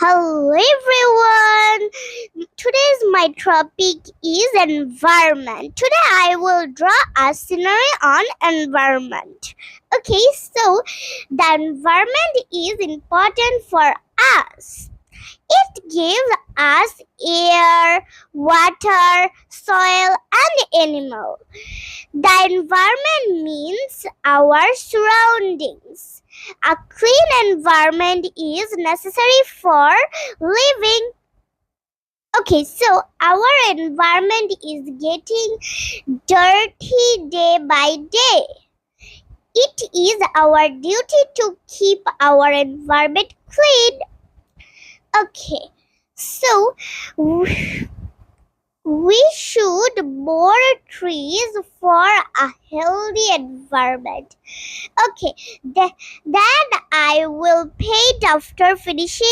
Hello everyone. Today's my topic is environment. Today I will draw a scenery on environment. Okay, so the environment is important for us. It gives us air, water, soil and animal. The environment means our surroundings. A clean environment is necessary for living. Okay, so our environment is getting dirty day by day. It is our duty to keep our environment clean. Okay, so we should more trees for a healthy environment. Okay, then I will paint after finishing.